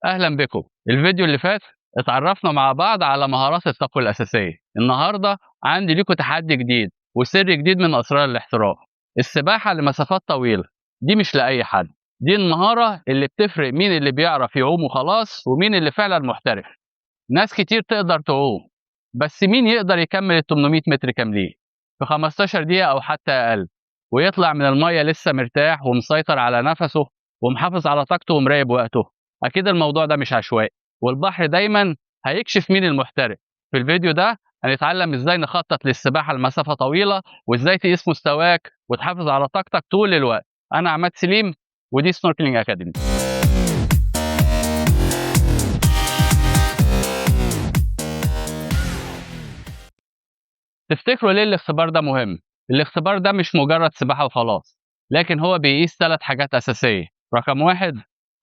أهلا بكم. الفيديو اللي فات اتعرفنا مع بعض على مهارات الطبخ الأساسية. النهاردة عندي لكم تحدي جديد وسر جديد من أسرار الاحتراف: السباحة لمسافات طويلة. دي مش لأي حد، دي المهارة اللي بتفرق مين اللي بيعرف يعوم وخلاص ومين اللي فعلا محترف. ناس كتير تقدر تعوم، بس مين يقدر يكمل ال 800 متر كاملين في 15 دقيقة أو حتى أقل، ويطلع من المية لسه مرتاح ومسيطر على نفسه ومحافظ على طاقته ومراقب وقته؟ أكيد الموضوع ده مش عشوائي، والبحر دايما هيكشف مين المحترف. في الفيديو ده هنتعلم ازاي نخطط للسباحة لمسافة طويلة، وازاي تقيس مستواك وتحافظ على طاقتك طول الوقت. أنا عماد سليم، ودي سنوركلينج أكاديمي. تفتكروا ليه الاختبار ده مهم؟ الاختبار ده مش مجرد سباحة وخلاص، لكن هو بيقيس 3 حاجات أساسية. رقم 1: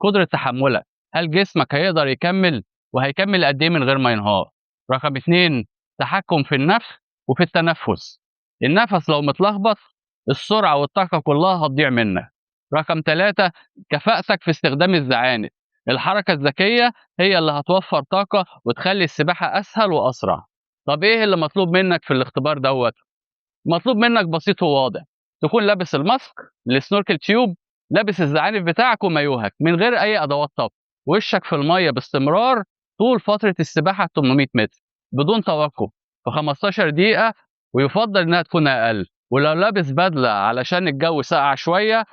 قدرة تحملك، هل جسمك هيقدر يكمل وهيكمل قد إيه من غير ما ينهار؟ رقم 2: تحكم في النفس وفي التنفس، النفس لو متلخبط السرعة والطاقة كلها هتضيع منك. رقم 3: كفاءتك في استخدام الزعانف، الحركة الذكية هي اللي هتوفر طاقة وتخلي السباحة أسهل وأسرع. طب إيه اللي مطلوب منك في الاختبار دوّة؟ مطلوب منك بسيط وواضح: تكون لابس الماسك، الsnorkel tube، لابس الزعانف بتاعك ومايوهك من غير أي أدوات طبخ، وشّك في المَيّة باستمرار طول فترة السباحة ال800 متر بدون توقف في 15 دقيقة، ويُفضّل إنها تكون أقل. ولو لابس بدلة علشان الجو ساقع شوية،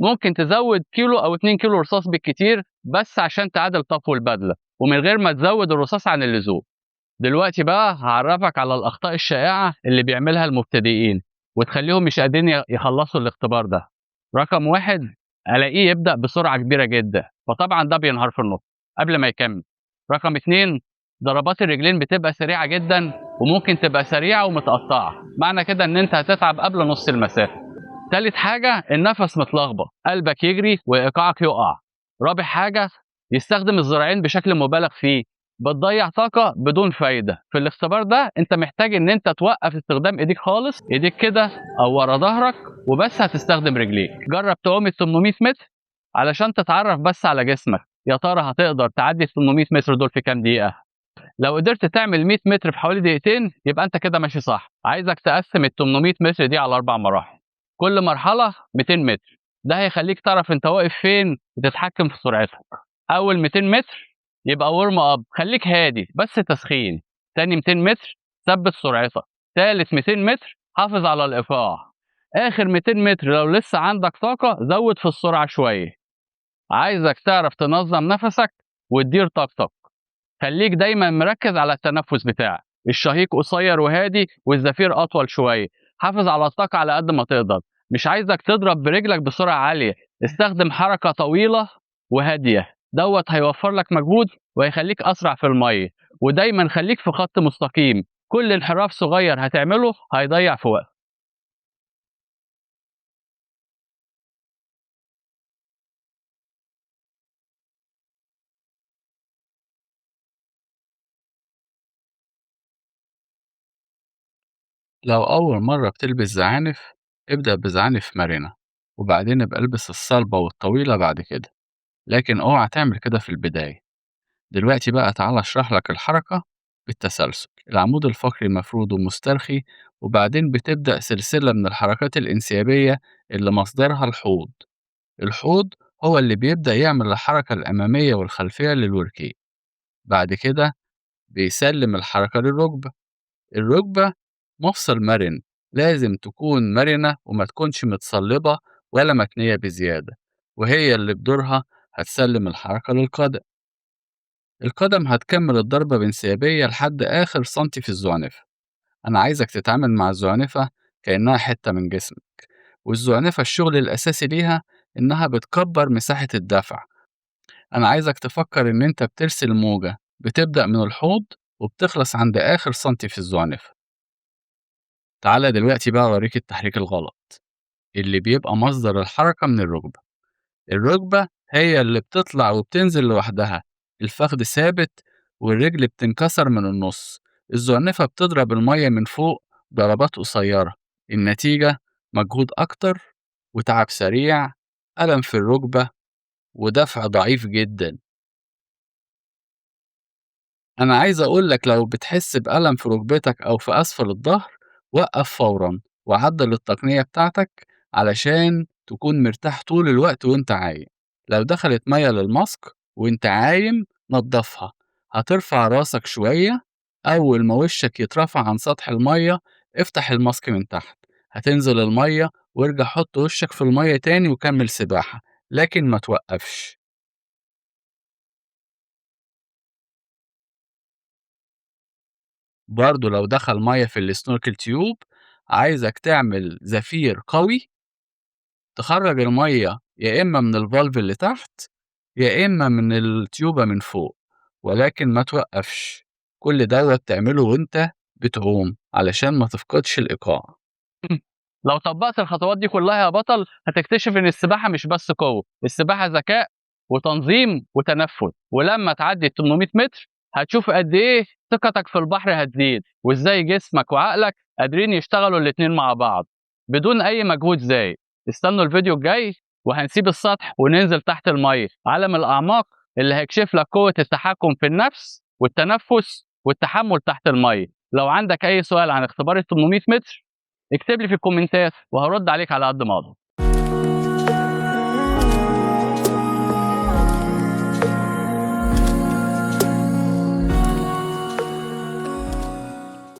ممكن تزوّد كيلو أو 2 كيلو رصاص بالكتير بس عشان تعادل طفو البدلة، ومن غير ما تزوّد الرصاص عن اللزوم. دلوقتي بقى هاعرّفك على الأخطاء الشائعة اللي بيعملها المبتدئين وتخلّيهم مش قادرين يخلّصوا الاختبار ده. رقم 1: ألاقيه يبدأ بسرعة كبيرة جدًا، فطبعًا ده بينهار في النُص قبل ما يكمّل. رقم 2: ضربات الرجلين بتبقى سريعة جدًا وممكن تبقى سريعة ومتقطّعة، معنى كده إن أنت هتتعب قبل نُص المسافة. تالت حاجة: النَفَس متلخبط، قلبك يجري وإيقاعك يُقع. رابع حاجة: يستخدم الذراعين بشكل مُبالغ فيه، بتضيّع طاقة بدون فايدة. في الاختبار ده أنت محتاج إن أنت توقّف استخدام إيديك خالص، إيديك كده أو ورا ضهرك، وبس هتستخدم رجليك. جرّب تعوم ال800 متر علشان تتعرّف بس على جسمك، يا ترى هتقدر تعدّي ال800 متر دول في كام دقيقة؟ لو قدرت تعمل 100 متر في حوالي دقيقتين يبقى أنت كده ماشي صح. عايزك تقسّم ال800 متر دي على 4 مراحل، كل مرحلة 200 متر، ده هيخلّيك تعرف أنت واقف فين وتتحكم في سرعتك. أول 200 متر يبقى warm up، خلّيك هادي بس تسخين. تاني 200 متر ثبّت سرعتك. تالت 200 متر حافظ على الإيقاع. آخر 200 متر لو لسه عندك طاقة زوّد في السرعة شوية. عايزك تعرف تنظّم نَفَسك وتدير طاقتك. خلّيك دايمًا مركّز على التنفس بتاعك، الشهيق قصير وهادي والزفير أطول شوية. حافظ على الطاقة على قد ما تقدر، مش عايزك تضرب برجلك بسرعة عالية، استخدم حركة طويلة وهادية، دوّة هيوفّر لك مجهود وهيخلّيك أسرع في المَيّة. ودايمًا خلّيك في خط مستقيم، كل انحراف صغير هتعمله هيضيّع في وقتك. لو أول مرة بتلبس زعانف، ابدأ بزعانف مرنة وبعدين ابقى البس الصلبة والطويلة بعد كده، لكن اوعى تعمل كده في البداية. دلوقتي بقى تعالى اشرح لك الحركة بالتسلسل. العمود الفقري مفرود ومسترخي، وبعدين بتبدأ سلسلة من الحركات الانسيابية اللي مصدرها الحوض. الحوض هو اللي بيبدأ يعمل الحركة الأمامية والخلفية للوركين. بعد كده بيسلم الحركة للركبة. الركبة مفصل مرن، لازم تكون مرنة وما تكونش متصلبة ولا متنية بزيادة، وهي اللي بدورها هتسلم الحركة للقدم. القدم هتكمل الضربة بانسيابية لحد آخر سنتي في الزعنفة. أنا عايزك تتعامل مع الزعنفة كأنها حتة من جسمك، والزعنفة الشغل الأساسي ليها إنها بتكبر مساحة الدفع. أنا عايزك تفكر إن أنت بترسل موجة بتبدأ من الحوض وبتخلص عند آخر سنتي في الزعنفة. تعالى دلوقتي بقى أوريك التحريك الغلط اللي بيبقى مصدر الحركة من الركبة. الركبة هي اللي بتطلع وبتنزل لوحدها، الفخذ ثابت والرجل بتنكسر من النص. الزعنفة بتضرب المية من فوق ضربات قصيرة، النتيجة مجهود أكتر وتعب سريع، ألم في الركبة ودفع ضعيف جدا. أنا عايز أقول لك لو بتحس بألم في ركبتك أو في أسفل الضهر، وقّف فورًا وعدّل التقنية بتاعتك علشان تكون مرتاح طول الوقت وأنت عايم. لو دخلت مَيّة للماسك وأنت عايم نضّفها، هترفع راسك شوية، أول ما وشّك يترفع عن سطح المَيّة افتح الماسك من تحت، هتنزل المَيّة وارجع حُط وشّك في المَيّة تاني وكمّل سباحة، لكن ما توقّفش. برضه لو دخل مَيّة في الsnorkel tube عايزك تعمل زفير قوي، تخرّج المَيّة يا إمّا من الvalve اللي تحت، يا إمّا من التيوبة من فوق، ولكن ما توقّفش، كل دوّة تعمله وأنت بتعوم علشان ما تفقدش الإيقاع. لو طبّقت الخطوات دي كلّها يا بطل، هتكتشف إن السباحة مش بس قوة، السباحة ذكاء وتنظيم وتنفُّس، ولمّا تعدّي ال800 متر هتشوف قد إيه ثقتك في البحر هتزيد، وإزاي جسمك وعقلك قادرين يشتغلوا الاتنين مع بعض بدون أي مجهود زايد. استنوا الفيديو الجاي وهنسيب السطح وننزل تحت المَيّة، عالم الأعماق اللي هيكشف لك قوة التحكم في النفس والتنفُّس والتحمُّل تحت المَيّة. لو عندك أي سؤال عن اختبار ال800 متر اكتب لي في الكومنتات وهارُد عليك على قد ما أقدر.